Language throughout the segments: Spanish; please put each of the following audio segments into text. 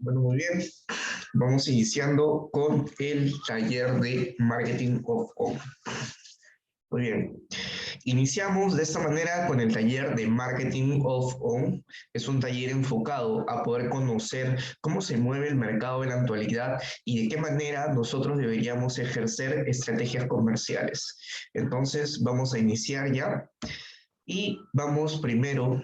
Bueno, muy bien. Vamos iniciando con el taller de Marketing of On. Muy bien. Iniciamos de esta manera con el taller de Marketing of On. Es un taller enfocado a poder conocer cómo se mueve el mercado en la actualidad y de qué manera nosotros deberíamos ejercer estrategias comerciales. Entonces, vamos a iniciar ya. Y vamos primero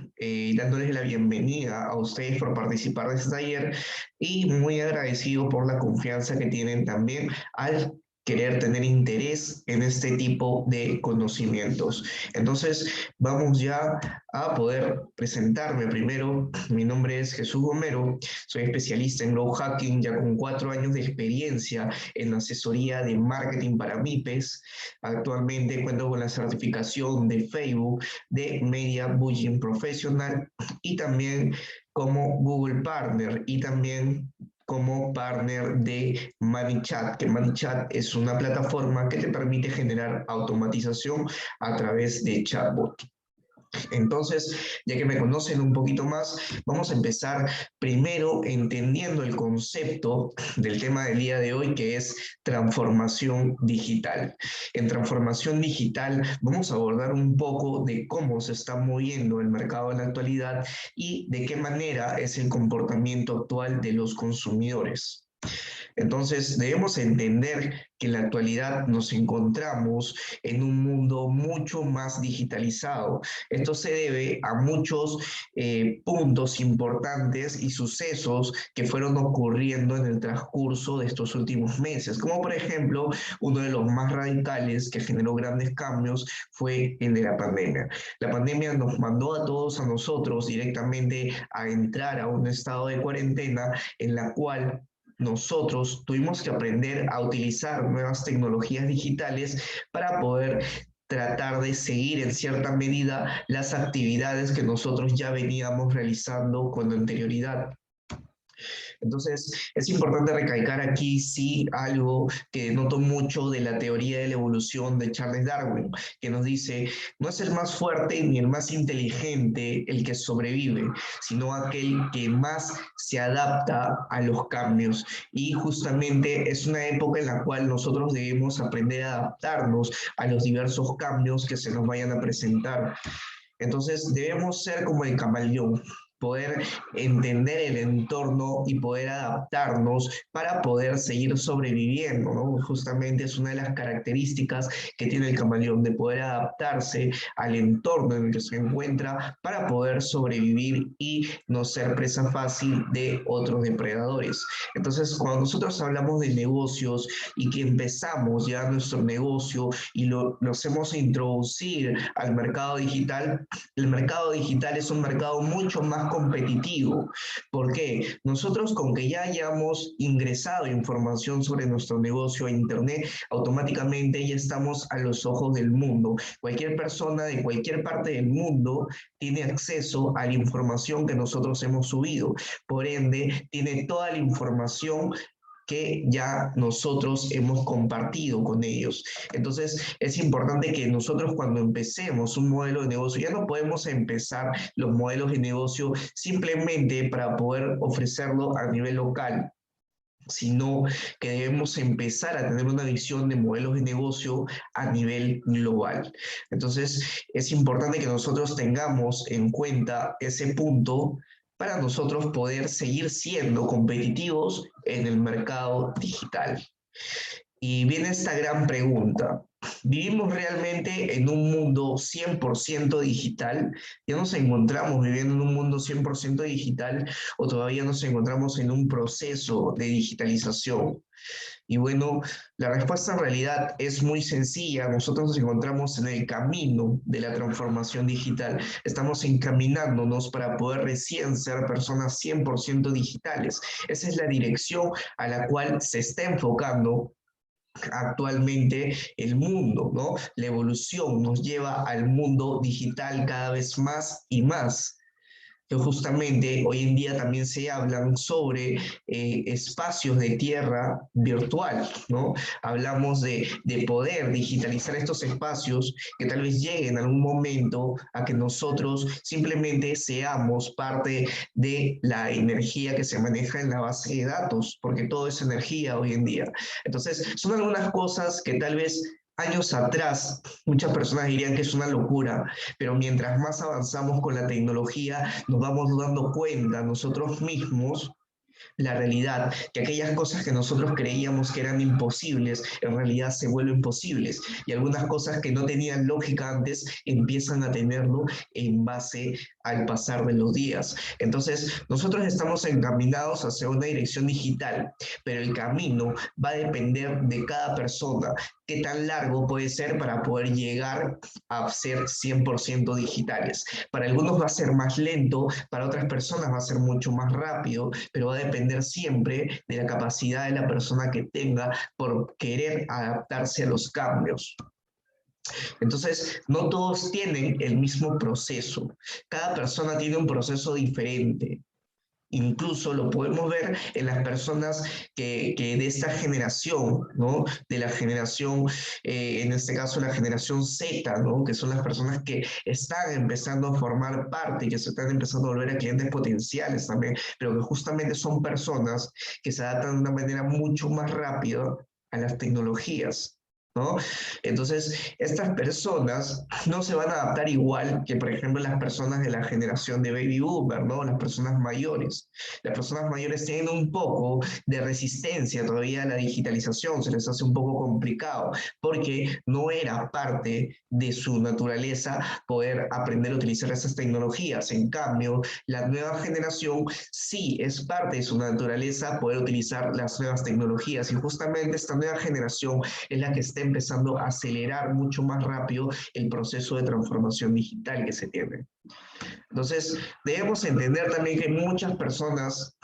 dándoles la bienvenida a ustedes por participar de este taller y muy agradecido por la confianza que tienen también al querer tener interés en este tipo de conocimientos. Entonces, vamos ya a poder presentarme primero. Mi nombre es Jesús Gomero, soy especialista en growth hacking ya con 4 años de experiencia en asesoría de marketing para MIPES. Actualmente cuento con la certificación de Facebook de Media Buying Professional y también como Google Partner y también como partner de ManyChat, que ManyChat es una plataforma que te permite generar automatización a través de chatbot. Entonces, ya que me conocen un poquito más, vamos a empezar primero entendiendo el concepto del tema del día de hoy, que es transformación digital. En transformación digital vamos a abordar un poco de cómo se está moviendo el mercado en la actualidad y de qué manera es el comportamiento actual de los consumidores. Entonces, debemos entender que en la actualidad nos encontramos en un mundo mucho más digitalizado. Esto se debe a muchos puntos importantes y sucesos que fueron ocurriendo en el transcurso de estos últimos meses, como por ejemplo, uno de los más radicales que generó grandes cambios fue el de la pandemia. La pandemia nos mandó a todos a nosotros directamente a entrar a un estado de cuarentena en la cual nosotros tuvimos que aprender a utilizar nuevas tecnologías digitales para poder tratar de seguir en cierta medida las actividades que nosotros ya veníamos realizando con anterioridad. Entonces, es importante recalcar aquí, sí, algo que noto mucho de la teoría de la evolución de Charles Darwin, que nos dice, no es el más fuerte ni el más inteligente el que sobrevive, sino aquel que más se adapta a los cambios. Y justamente es una época en la cual nosotros debemos aprender a adaptarnos a los diversos cambios que se nos vayan a presentar. Entonces debemos ser como el camaleón, poder entender el entorno y poder adaptarnos para poder seguir sobreviviendo, ¿no? Justamente es una de las características que tiene el camaleón, de poder adaptarse al entorno en el que se encuentra para poder sobrevivir y no ser presa fácil de otros depredadores. Entonces, cuando nosotros hablamos de negocios y que empezamos ya nuestro negocio y lo hacemos introducir al mercado digital, el mercado digital es un mercado mucho más competitivo. ¿Por qué? Nosotros con que ya hayamos ingresado información sobre nuestro negocio a Internet, automáticamente ya estamos a los ojos del mundo. Cualquier persona de cualquier parte del mundo tiene acceso a la información que nosotros hemos subido. Por ende, tiene toda la información que ya nosotros hemos compartido con ellos. Entonces, es importante que nosotros cuando empecemos un modelo de negocio, ya no podemos empezar los modelos de negocio simplemente para poder ofrecerlo a nivel local, sino que debemos empezar a tener una visión de modelos de negocio a nivel global. Entonces, es importante que nosotros tengamos en cuenta ese punto para nosotros poder seguir siendo competitivos en el mercado digital. Y viene esta gran pregunta. ¿Vivimos realmente en un mundo 100% digital? ¿Ya nos encontramos viviendo en un mundo 100% digital o todavía nos encontramos en un proceso de digitalización? Y bueno, la respuesta en realidad es muy sencilla. Nosotros nos encontramos en el camino de la transformación digital. Estamos encaminándonos para poder recién ser personas 100% digitales. Esa es la dirección a la cual se está enfocando actualmente el mundo, ¿no? La evolución nos lleva al mundo digital cada vez más y más. que justamente hoy en día también se hablan sobre espacios de tierra virtual, ¿no? Hablamos de poder digitalizar estos espacios que tal vez lleguen en algún momento a que nosotros simplemente seamos parte de la energía que se maneja en la base de datos, porque todo es energía hoy en día. Entonces, son algunas cosas que tal vez años atrás muchas personas dirían que es una locura, pero mientras más avanzamos con la tecnología, nos vamos dando cuenta nosotros mismos la realidad, que aquellas cosas que nosotros creíamos que eran imposibles, en realidad se vuelven posibles, y algunas cosas que no tenían lógica antes empiezan a tenerlo en base al pasar de los días. Entonces, nosotros estamos encaminados hacia una dirección digital, pero el camino va a depender de cada persona, qué tan largo puede ser para poder llegar a ser 100% digitales. Para algunos va a ser más lento, para otras personas va a ser mucho más rápido, pero va a depender siempre de la capacidad de la persona que tenga por querer adaptarse a los cambios. Entonces, no todos tienen el mismo proceso. Cada persona tiene un proceso diferente. Incluso lo podemos ver en las personas que de esta generación, ¿no? De la generación, en este caso la generación Z, ¿no? Que son las personas que están empezando a formar parte, que se están empezando a volver a clientes potenciales también, pero que justamente son personas que se adaptan de una manera mucho más rápida a las tecnologías, ¿no? Entonces, estas personas no se van a adaptar igual que, por ejemplo, las personas de la generación de Baby Boomer, ¿no? Las personas mayores. Las personas mayores tienen un poco de resistencia todavía a la digitalización, se les hace un poco complicado, porque no era parte de su naturaleza poder aprender a utilizar esas tecnologías. En cambio, la nueva generación sí es parte de su naturaleza poder utilizar las nuevas tecnologías, y justamente esta nueva generación es la que está empezando a acelerar mucho más rápido el proceso de transformación digital que se tiene. Entonces, debemos entender también que muchas personas,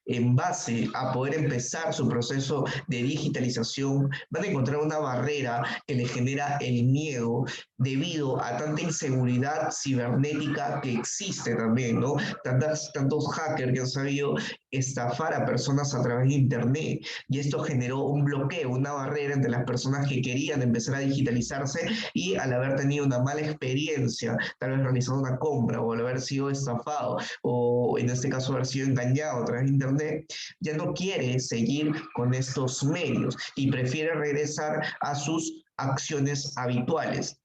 en base a poder empezar su proceso de digitalización, van a encontrar una barrera que les genera el miedo debido a tanta inseguridad cibernética que existe también, ¿no? Tantos hackers que han sabido estafar a personas a través de Internet, y esto generó un bloqueo, una barrera entre las personas que querían empezar a digitalizarse y al haber tenido una mala experiencia, tal vez realizando una compra o al haber sido estafado o en este caso haber sido engañado a través de Internet, ya no quiere seguir con estos medios y prefiere regresar a sus acciones habituales.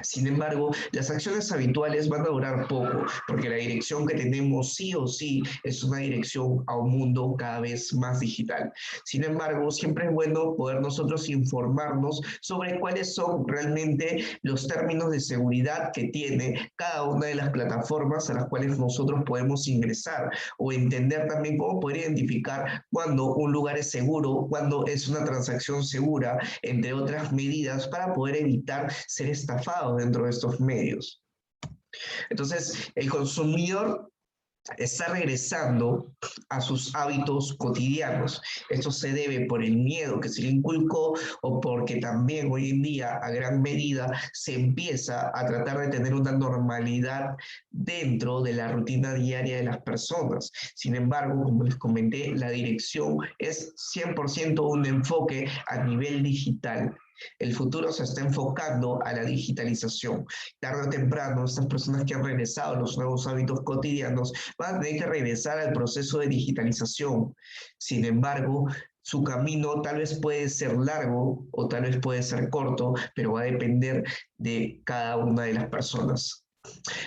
Sin embargo, las acciones habituales van a durar poco, porque la dirección que tenemos sí o sí es una dirección a un mundo cada vez más digital. Sin embargo, siempre es bueno poder nosotros informarnos sobre cuáles son realmente los términos de seguridad que tiene cada una de las plataformas a las cuales nosotros podemos ingresar, o entender también cómo poder identificar cuándo un lugar es seguro, cuándo es una transacción segura, entre otras medidas para poder evitar ser estafados dentro de estos medios. Entonces, el consumidor está regresando a sus hábitos cotidianos. Esto se debe por el miedo que se le inculcó o porque también hoy en día a gran medida se empieza a tratar de tener una normalidad dentro de la rutina diaria de las personas. Sin embargo, como les comenté, la dirección es 100% un enfoque a nivel digital. El futuro se está enfocando a la digitalización. Tarde o temprano, estas personas que han regresado a los nuevos hábitos cotidianos van a tener que regresar al proceso de digitalización. Sin embargo, su camino tal vez puede ser largo o tal vez puede ser corto, pero va a depender de cada una de las personas.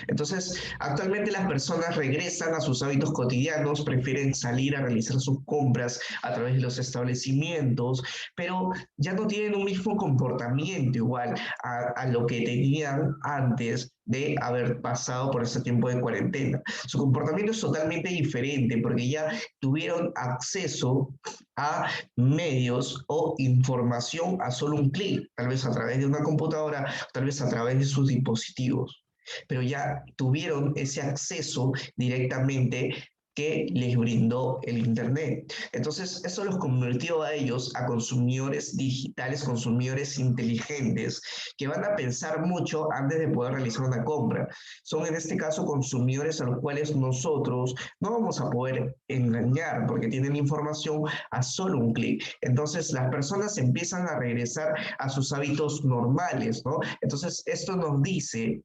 Entonces, actualmente las personas regresan a sus hábitos cotidianos, prefieren salir a realizar sus compras a través de los establecimientos, pero ya no tienen un mismo comportamiento igual a lo que tenían antes de haber pasado por ese tiempo de cuarentena. Su comportamiento es totalmente diferente porque ya tuvieron acceso a medios o información a solo un clic, tal vez a través de una computadora, tal vez a través de sus dispositivos, pero ya tuvieron ese acceso directamente que les brindó el Internet. Entonces, eso los convirtió a ellos a consumidores digitales, consumidores inteligentes, que van a pensar mucho antes de poder realizar una compra. Son en este caso consumidores a los cuales nosotros no vamos a poder engañar porque tienen información a solo un clic. Entonces, las personas empiezan a regresar a sus hábitos normales, ¿no? Entonces, esto nos dice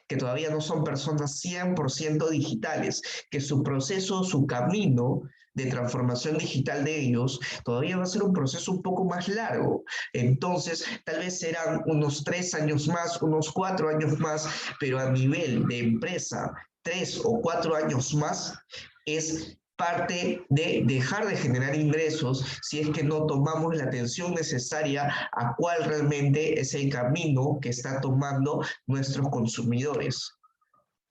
que todavía no son personas 100% digitales, que su proceso, su camino de transformación digital de ellos todavía va a ser un proceso un poco más largo. Entonces, tal vez serán unos 3 años más, unos 4 años más, pero a nivel de empresa, 3 o 4 años más es parte de dejar de generar ingresos si es que no tomamos la atención necesaria a cuál realmente es el camino que está tomando nuestros consumidores.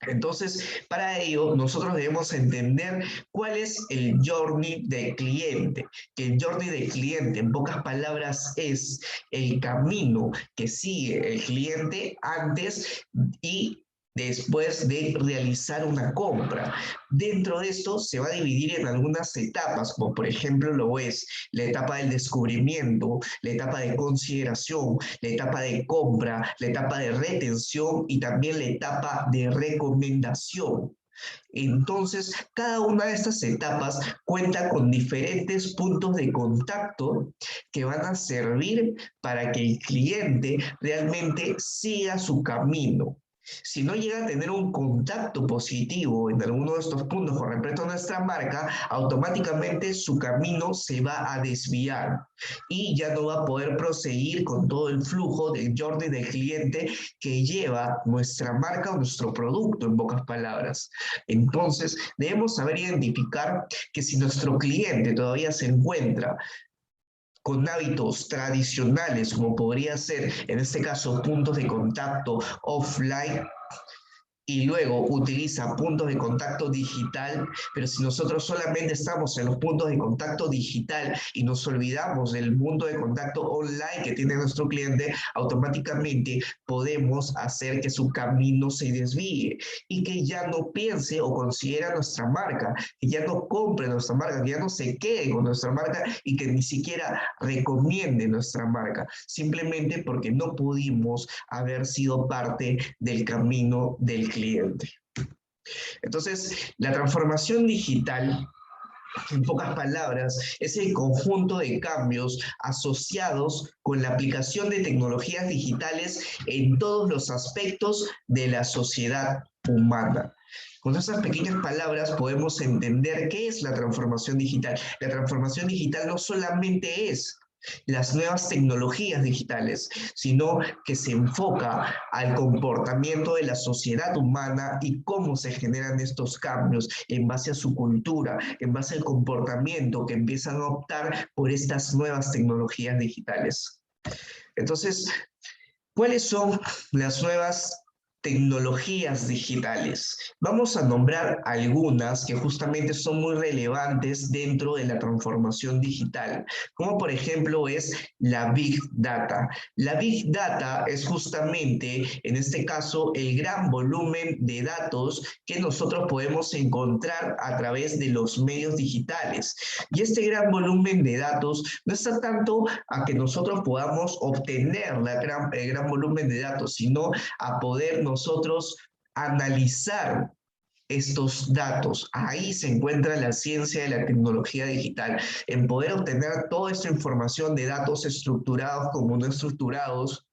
Entonces, para ello, nosotros debemos entender cuál es el journey del cliente, que el journey del cliente, en pocas palabras, es el camino que sigue el cliente antes y después de realizar una compra. Dentro de esto se va a dividir en algunas etapas, como por ejemplo lo es la etapa del descubrimiento, la etapa de consideración, la etapa de compra, la etapa de retención y también la etapa de recomendación. Entonces, cada una de estas etapas cuenta con diferentes puntos de contacto que van a servir para que el cliente realmente siga su camino. Si no llega a tener un contacto positivo en alguno de estos puntos con respecto a nuestra marca, automáticamente su camino se va a desviar y ya no va a poder proseguir con todo el flujo del journey del cliente que lleva nuestra marca o nuestro producto, en pocas palabras. Entonces, debemos saber identificar que si nuestro cliente todavía se encuentra con hábitos tradicionales, como podría ser, en este caso, puntos de contacto offline, y luego utiliza puntos de contacto digital, pero si nosotros solamente estamos en los puntos de contacto digital y nos olvidamos del punto de contacto online que tiene nuestro cliente, automáticamente podemos hacer que su camino se desvíe y que ya no piense o considere nuestra marca, que ya no compre nuestra marca, que ya no se quede con nuestra marca y que ni siquiera recomiende nuestra marca, simplemente porque no pudimos haber sido parte del camino del cliente. Entonces, la transformación digital, en pocas palabras, es el conjunto de cambios asociados con la aplicación de tecnologías digitales en todos los aspectos de la sociedad humana. Con esas pequeñas palabras podemos entender qué es la transformación digital. La transformación digital no solamente es las nuevas tecnologías digitales, sino que se enfoca al comportamiento de la sociedad humana y cómo se generan estos cambios en base a su cultura, en base al comportamiento que empiezan a optar por estas nuevas tecnologías digitales. Entonces, ¿cuáles son las nuevas tecnologías digitales? Vamos a nombrar algunas que justamente son muy relevantes dentro de la transformación digital, como por ejemplo es la Big Data. La Big Data es justamente, en este caso, el gran volumen de datos que nosotros podemos encontrar a través de los medios digitales. Y este gran volumen de datos no está tanto a que nosotros podamos obtener el gran volumen de datos, sino a poder nosotros analizar estos datos. Ahí se encuentra la ciencia de la tecnología digital, en poder obtener toda esta información de datos estructurados como no estructurados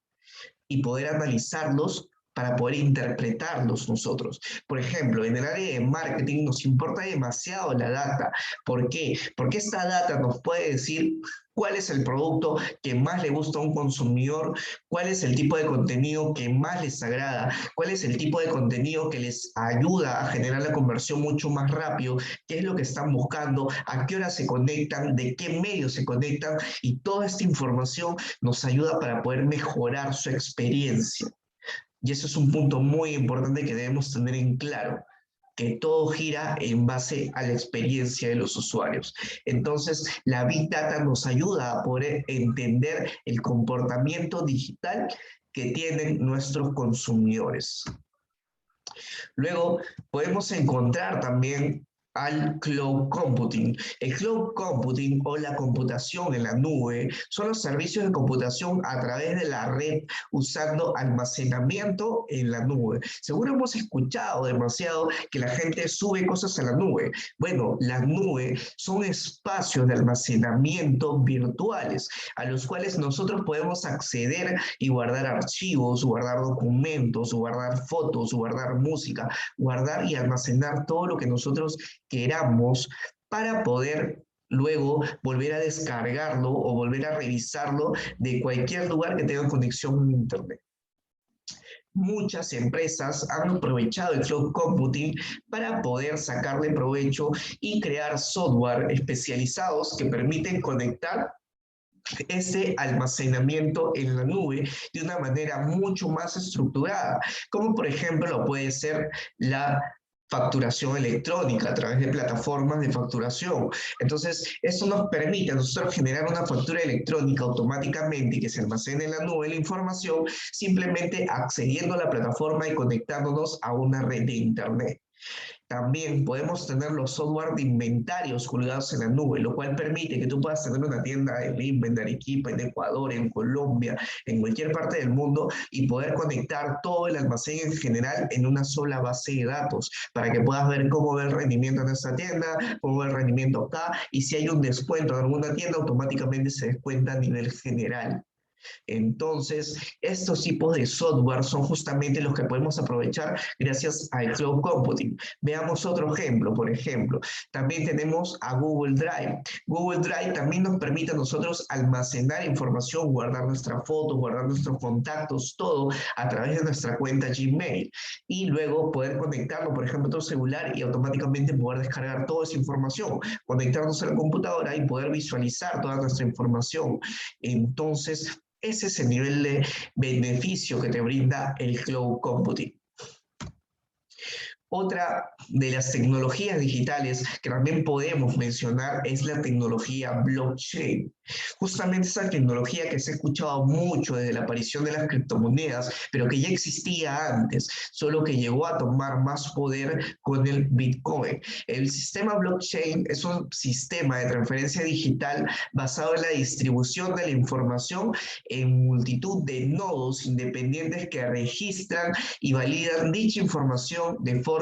y poder analizarlos para poder interpretarlos nosotros. Por ejemplo, en el área de marketing nos importa demasiado la data. ¿Por qué? Porque esta data nos puede decir cuál es el producto que más le gusta a un consumidor, cuál es el tipo de contenido que más les agrada, cuál es el tipo de contenido que les ayuda a generar la conversión mucho más rápido, qué es lo que están buscando, a qué hora se conectan, de qué medios se conectan, y toda esta información nos ayuda para poder mejorar su experiencia. Y eso es un punto muy importante que debemos tener en claro, que todo gira en base a la experiencia de los usuarios. Entonces, la Big Data nos ayuda a poder entender el comportamiento digital que tienen nuestros consumidores. Luego, podemos encontrar también al cloud computing. El cloud computing o la computación en la nube son los servicios de computación a través de la red usando almacenamiento en la nube. Seguro hemos escuchado demasiado que la gente sube cosas a la nube. Bueno, la nube son espacios de almacenamiento virtuales a los cuales nosotros podemos acceder y guardar archivos, guardar documentos, guardar fotos, guardar música, guardar y almacenar todo lo que nosotros queramos para poder luego volver a descargarlo o volver a revisarlo de cualquier lugar que tenga conexión a Internet. Muchas empresas han aprovechado el cloud computing para poder sacarle provecho y crear software especializados que permiten conectar ese almacenamiento en la nube de una manera mucho más estructurada, como por ejemplo puede ser la facturación electrónica a través de plataformas de facturación. Entonces, esto nos permite a nosotros generar una factura electrónica automáticamente y que se almacene en la nube la información simplemente accediendo a la plataforma y conectándonos a una red de Internet. También podemos tener los software de inventarios colgados en la nube, lo cual permite que tú puedas tener una tienda en Lima, en Arequipa, en Ecuador, en Colombia, en cualquier parte del mundo y poder conectar todo el almacén en general en una sola base de datos para que puedas ver cómo va el rendimiento en esta tienda, cómo va el rendimiento acá y si hay un descuento en alguna tienda automáticamente se descuenta a nivel general. Entonces, estos tipos de software son justamente los que podemos aprovechar gracias al cloud computing. Veamos otro ejemplo, por ejemplo. También tenemos a Google Drive. Google Drive también nos permite a nosotros almacenar información, guardar nuestras fotos, guardar nuestros contactos, todo a través de nuestra cuenta Gmail. Y luego poder conectarlo, por ejemplo, a otro celular y automáticamente poder descargar toda esa información, conectarnos a la computadora y poder visualizar toda nuestra información. Entonces, ese es el nivel de beneficio que te brinda el cloud computing. Otra de las tecnologías digitales que también podemos mencionar es la tecnología blockchain. Justamente esa tecnología que se ha escuchado mucho desde la aparición de las criptomonedas, pero que ya existía antes, solo que llegó a tomar más poder con el Bitcoin. El sistema blockchain es un sistema de transferencia digital basado en la distribución de la información en multitud de nodos independientes que registran y validan dicha información de forma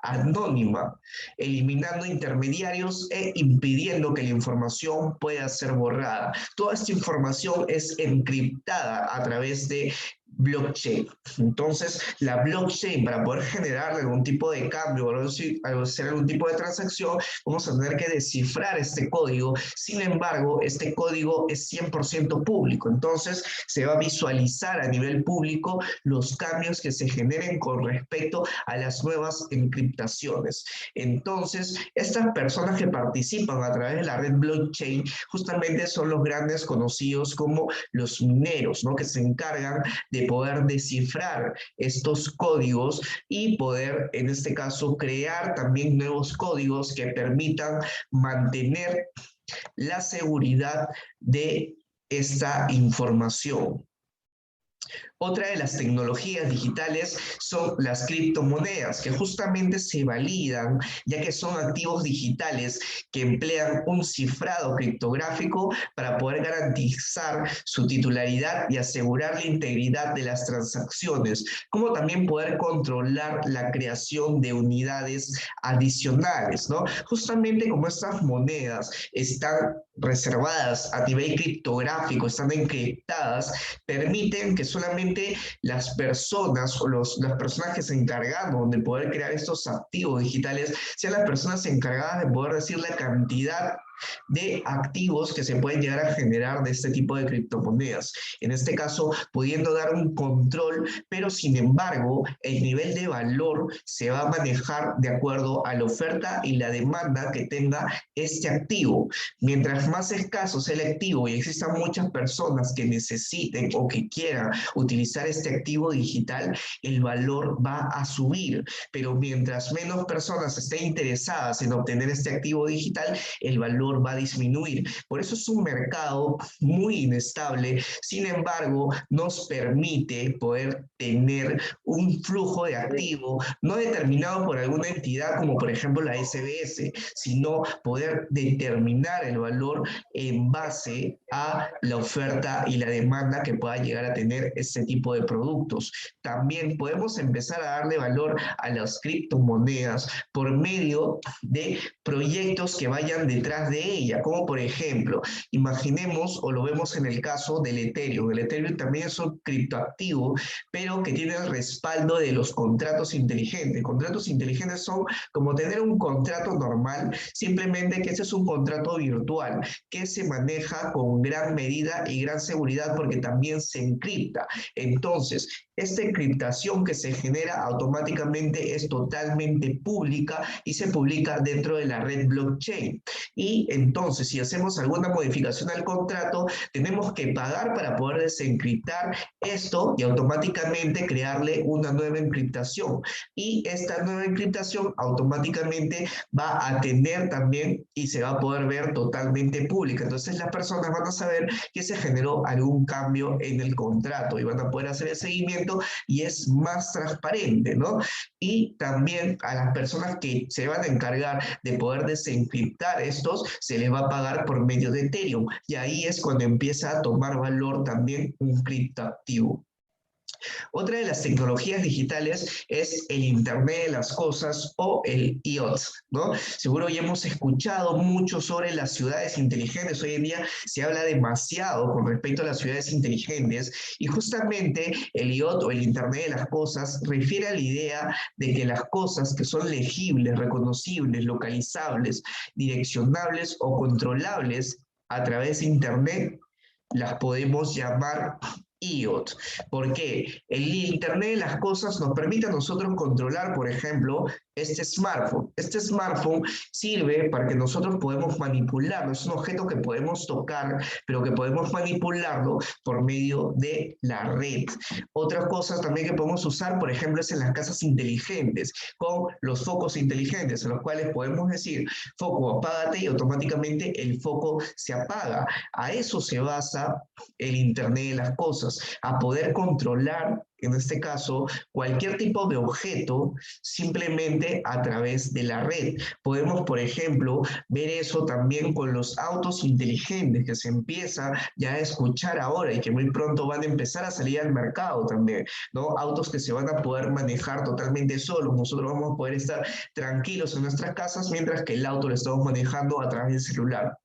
anónima, eliminando intermediarios e impidiendo que la información pueda ser borrada. Toda esta información es encriptada a través de blockchain. Entonces, la blockchain, para poder generar algún tipo de cambio o hacer algún tipo de transacción, vamos a tener que descifrar este código. Sin embargo, este código es 100% público. Entonces, se va a visualizar a nivel público los cambios que se generen con respecto a las nuevas encriptaciones. Entonces, estas personas que participan a través de la red blockchain justamente son los grandes conocidos como los mineros, ¿no? Que se encargan de poder descifrar estos códigos y poder, en este caso, crear también nuevos códigos que permitan mantener la seguridad de esta información. Otra de las tecnologías digitales son las criptomonedas, que justamente se validan, ya que son activos digitales que emplean un cifrado criptográfico para poder garantizar su titularidad y asegurar la integridad de las transacciones, como también poder controlar la creación de unidades adicionales, ¿no? Justamente como estas monedas están reservadas a nivel criptográfico, están encriptadas, permiten que solamente las personas o las personas que se encargaron de poder crear estos activos digitales sean las personas encargadas de poder decir la cantidad de activos que se pueden llegar a generar de este tipo de criptomonedas. En este caso, pudiendo dar un control, pero sin embargo, el nivel de valor se va a manejar de acuerdo a la oferta y la demanda que tenga este activo. Mientras más escaso sea el activo y existan muchas personas que necesiten o que quieran utilizar este activo digital, el valor va a subir. Pero mientras menos personas estén interesadas en obtener este activo digital, el valor valor va a disminuir. Por eso es un mercado muy inestable, sin embargo, nos permite poder tener un flujo de activo no determinado por alguna entidad como por ejemplo la SBS, sino poder determinar el valor en base a la oferta y la demanda que pueda llegar a tener este tipo de productos. También podemos empezar a darle valor a las criptomonedas por medio de proyectos que vayan detrás de ella, como por ejemplo, imaginemos o lo vemos en el caso del Ethereum. El Ethereum también es un criptoactivo, pero que tiene el respaldo de los contratos inteligentes. Contratos inteligentes son como tener un contrato normal, simplemente que ese es un contrato virtual que se maneja con gran medida y gran seguridad porque también se encripta. Entonces, esta encriptación que se genera automáticamente es totalmente pública y se publica dentro de la red blockchain. Y entonces, si hacemos alguna modificación al contrato, tenemos que pagar para poder desencriptar esto y automáticamente crearle una nueva encriptación. Y esta nueva encriptación automáticamente va a tener también y se va a poder ver totalmente pública. Entonces las personas van a saber que se generó algún cambio en el contrato y van a poder hacer el seguimiento y es más transparente, ¿no? Y también a las personas que se van a encargar de poder desencriptar estos, se les va a pagar por medio de Ethereum. Y ahí es cuando empieza a tomar valor también un criptoactivo. Otra de las tecnologías digitales es el Internet de las Cosas o el IoT, ¿no? Seguro ya hemos escuchado mucho sobre las ciudades inteligentes. Hoy en día se habla demasiado con respecto a las ciudades inteligentes y justamente el IoT o el Internet de las Cosas refiere a la idea de que las cosas que son legibles, reconocibles, localizables, direccionables o controlables a través de Internet las podemos llamar IoT. ¿Por qué? El Internet de las cosas nos permite a nosotros controlar, por ejemplo, este smartphone. Este smartphone sirve para que nosotros podemos manipularlo. Es un objeto que podemos tocar, pero que podemos manipularlo por medio de la red. Otras cosas también que podemos usar, por ejemplo, es en las casas inteligentes, con los focos inteligentes, en los cuales podemos decir, foco, apágate, y automáticamente el foco se apaga. A eso se basa el Internet de las cosas, a poder controlar, en este caso, cualquier tipo de objeto simplemente a través de la red. Podemos, por ejemplo, ver eso también con los autos inteligentes que se empieza ya a escuchar ahora y que muy pronto van a empezar a salir al mercado también, ¿no? Autos que se van a poder manejar totalmente solos. Nosotros vamos a poder estar tranquilos en nuestras casas mientras que el auto lo estamos manejando a través del celular.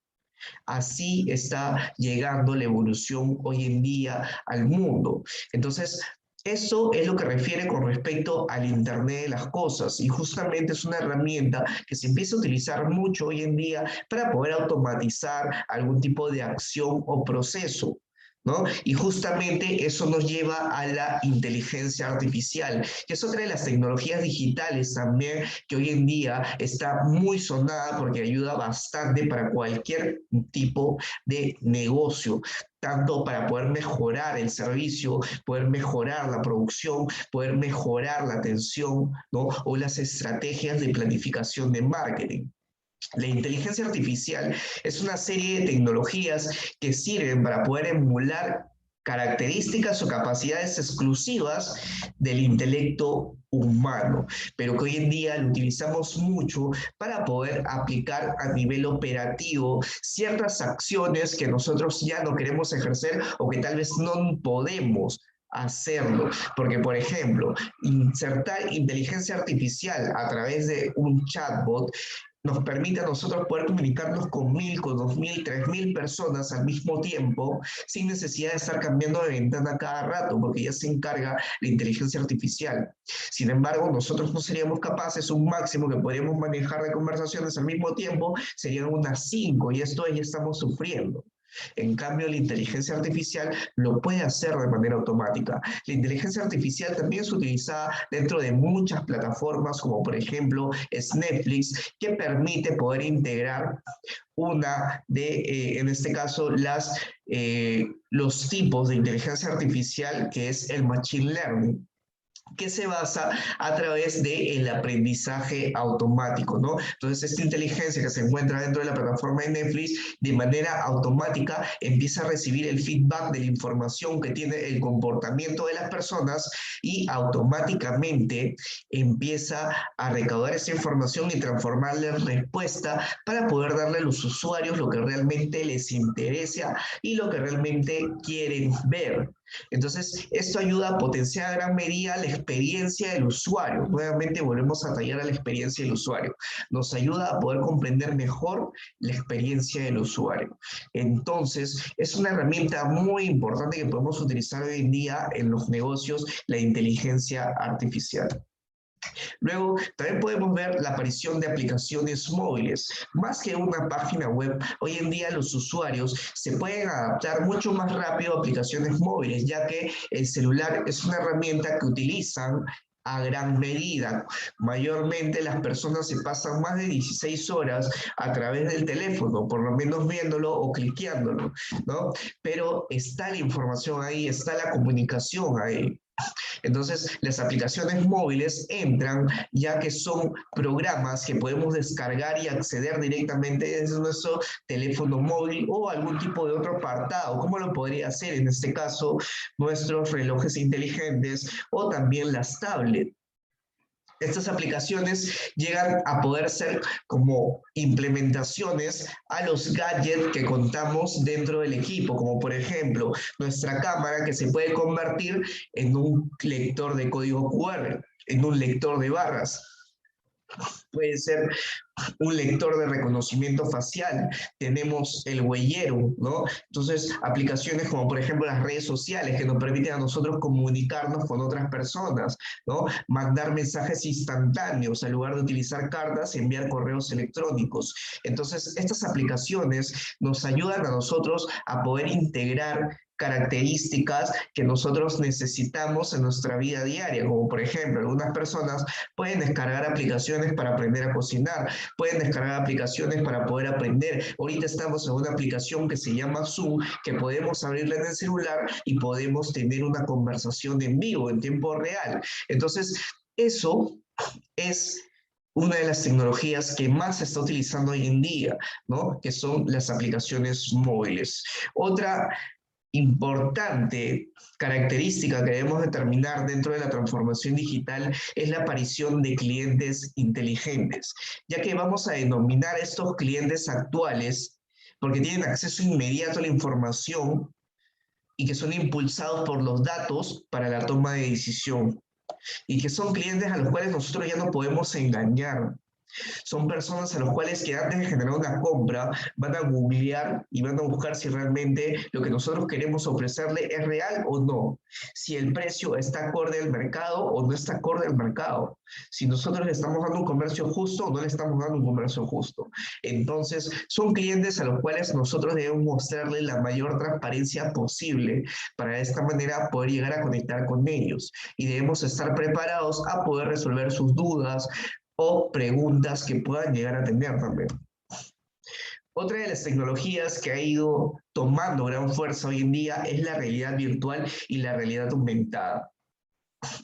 Así está llegando la evolución hoy en día al mundo. Entonces, eso es lo que refiere con respecto al Internet de las cosas y justamente es una herramienta que se empieza a utilizar mucho hoy en día para poder automatizar algún tipo de acción o proceso, ¿no? Y justamente eso nos lleva a la inteligencia artificial, que es otra de las tecnologías digitales también que hoy en día está muy sonada porque ayuda bastante para cualquier tipo de negocio, tanto para poder mejorar el servicio, poder mejorar la producción, poder mejorar la atención, ¿no? O las estrategias de planificación de marketing. La inteligencia artificial es una serie de tecnologías que sirven para poder emular características o capacidades exclusivas del intelecto humano, pero que hoy en día lo utilizamos mucho para poder aplicar a nivel operativo ciertas acciones que nosotros ya no queremos ejercer o que tal vez no podemos hacerlo, porque por ejemplo, insertar inteligencia artificial a través de un chatbot nos permite a nosotros poder comunicarnos con 1000, con 2000, 3000 personas al mismo tiempo, sin necesidad de estar cambiando de ventana cada rato, porque ya se encarga la inteligencia artificial. Sin embargo, nosotros no seríamos capaces, un máximo que podríamos manejar de conversaciones al mismo tiempo serían unas 5, y esto ya estamos sufriendo. En cambio, la inteligencia artificial lo puede hacer de manera automática. La inteligencia artificial también es utilizada dentro de muchas plataformas, como por ejemplo es Netflix, que permite poder integrar una de, en este caso, los tipos de inteligencia artificial, que es el Machine Learning. que se basa a través del aprendizaje automático, ¿no? Entonces, esta inteligencia que se encuentra dentro de la plataforma de Netflix, de manera automática empieza a recibir el feedback de la información que tiene el comportamiento de las personas y automáticamente empieza a recaudar esa información y transformarla en respuesta para poder darle a los usuarios lo que realmente les interesa y lo que realmente quieren ver. Entonces, esto ayuda a potenciar a gran medida la experiencia del usuario. Nuevamente volvemos a tallar a la experiencia del usuario. Nos ayuda a poder comprender mejor la experiencia del usuario. Entonces, es una herramienta muy importante que podemos utilizar hoy en día en los negocios, la inteligencia artificial. Luego, también podemos ver la aparición de aplicaciones móviles. Más que una página web, hoy en día los usuarios se pueden adaptar mucho más rápido a aplicaciones móviles, ya que el celular es una herramienta que utilizan a gran medida. Mayormente las personas se pasan más de 16 horas a través del teléfono, por lo menos viéndolo o cliqueándolo, ¿no? Pero está la información ahí, está la comunicación ahí. Entonces, las aplicaciones móviles entran ya que son programas que podemos descargar y acceder directamente desde nuestro teléfono móvil o algún tipo de otro apartado. ¿Cómo lo podría hacer? En este caso, nuestros relojes inteligentes o también las tablets. Estas aplicaciones llegan a poder ser como implementaciones a los gadgets que contamos dentro del equipo, como por ejemplo nuestra cámara que se puede convertir en un lector de código QR, en un lector de barras. Puede ser un lector de reconocimiento facial, tenemos el huellero, ¿no? Entonces, aplicaciones como por ejemplo las redes sociales que nos permiten a nosotros comunicarnos con otras personas, ¿no? Mandar mensajes instantáneos en lugar de utilizar cartas y enviar correos electrónicos. Entonces, estas aplicaciones nos ayudan a nosotros a poder integrar características que nosotros necesitamos en nuestra vida diaria, como por ejemplo, algunas personas pueden descargar aplicaciones para aprender a cocinar, pueden descargar aplicaciones para poder aprender. Ahorita estamos en una aplicación que se llama Zoom, que podemos abrirla en el celular y podemos tener una conversación en vivo, en tiempo real. Entonces, eso es una de las tecnologías que más se está utilizando hoy en día, ¿no? Que son las aplicaciones móviles. Otra importante característica que debemos determinar dentro de la transformación digital es la aparición de clientes inteligentes, ya que vamos a denominar a estos clientes actuales porque tienen acceso inmediato a la información y que son impulsados por los datos para la toma de decisión y que son clientes a los cuales nosotros ya no podemos engañar. Son personas a las cuales que antes de generar una compra van a googlear y van a buscar si realmente lo que nosotros queremos ofrecerle es real o no. Si el precio está acorde al mercado o no está acorde al mercado. Si nosotros le estamos dando un comercio justo o no le estamos dando un comercio justo. Entonces, son clientes a los cuales nosotros debemos mostrarle la mayor transparencia posible para de esta manera poder llegar a conectar con ellos. Y debemos estar preparados a poder resolver sus dudas, o preguntas que puedan llegar a tener también. Otra de las tecnologías que ha ido tomando gran fuerza hoy en día es la realidad virtual y la realidad aumentada.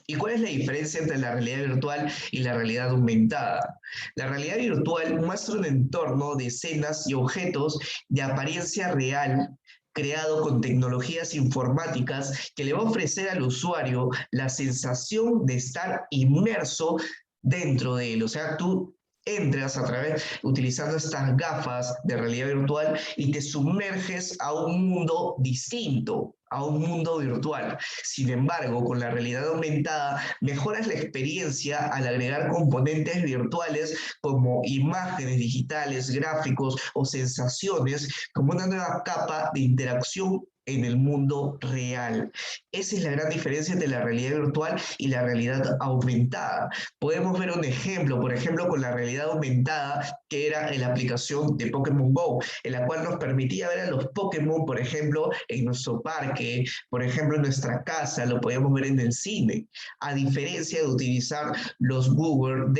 ¿Y cuál es la diferencia entre la realidad virtual y la realidad aumentada? La realidad virtual muestra un entorno de escenas y objetos de apariencia real creado con tecnologías informáticas que le va a ofrecer al usuario la sensación de estar inmerso dentro de él. O sea, tú entras a través, utilizando estas gafas de realidad virtual y te sumerges a un mundo distinto, a un mundo virtual. Sin embargo, con la realidad aumentada, mejoras la experiencia al agregar componentes virtuales como imágenes digitales, gráficos o sensaciones como una nueva capa de interacción en el mundo real. Esa es la gran diferencia entre la realidad virtual y la realidad aumentada. Podemos ver un ejemplo, por ejemplo, con la realidad aumentada, que era en la aplicación de Pokémon Go, en la cual nos permitía ver a los Pokémon, por ejemplo, en nuestro parque, por ejemplo, en nuestra casa, lo podíamos ver en el cine, a diferencia de utilizar los Google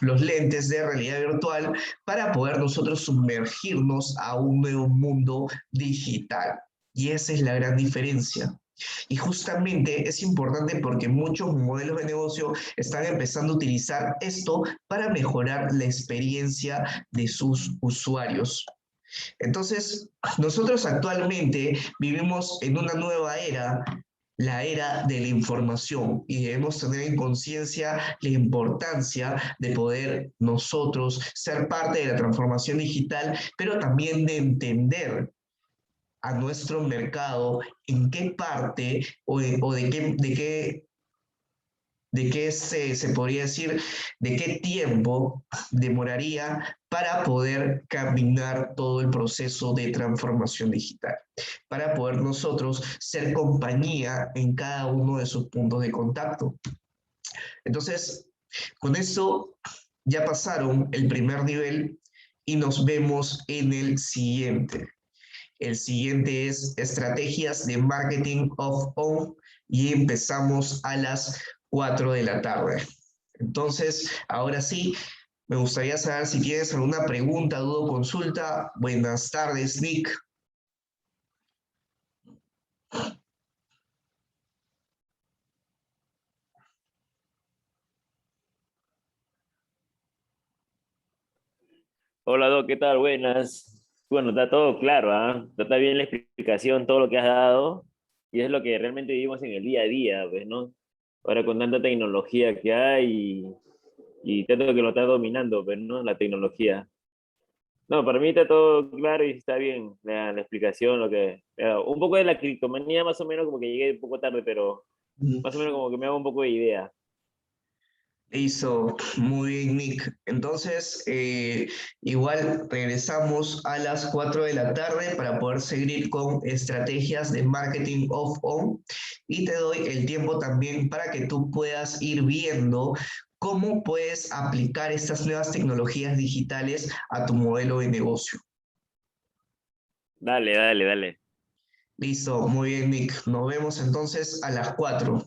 los lentes de realidad virtual para poder nosotros sumergirnos a un nuevo mundo digital. Y esa es la gran diferencia. Y justamente es importante porque muchos modelos de negocio están empezando a utilizar esto para mejorar la experiencia de sus usuarios. Entonces, nosotros actualmente vivimos en una nueva era, la era de la información, y debemos tener en conciencia la importancia de poder nosotros ser parte de la transformación digital, pero también de entender a nuestro mercado en qué parte o de qué se podría decir, de qué tiempo demoraría para poder caminar todo el proceso de transformación digital, para poder nosotros ser compañía en cada uno de sus puntos de contacto. Entonces, con eso ya pasaron el primer nivel y nos vemos en el siguiente. El siguiente es estrategias de marketing off-on y empezamos a las 4 de la tarde. Entonces, ahora sí, me gustaría saber si tienes alguna pregunta, duda o consulta. Buenas tardes, Nick. Hola, Doc, ¿qué tal? Buenas. Bueno, está todo claro, ¿ah? Está bien la explicación, todo lo que has dado, y es lo que realmente vivimos en el día a día, pues, ¿no? Ahora con tanta tecnología que hay y tanto que lo está dominando, pues, ¿no? La tecnología. No, para mí está todo claro y está bien la explicación, lo que... un poco de la criptomanía, más o menos, como que llegué un poco tarde, pero más o menos como que me hago un poco de idea. Listo, muy bien, Nick. Entonces, igual regresamos a las 4 de la tarde para poder seguir con estrategias de marketing off-on y te doy el tiempo también para que tú puedas ir viendo cómo puedes aplicar estas nuevas tecnologías digitales a tu modelo de negocio. Dale, dale, dale. Listo, muy bien, Nick. Nos vemos entonces a las 4.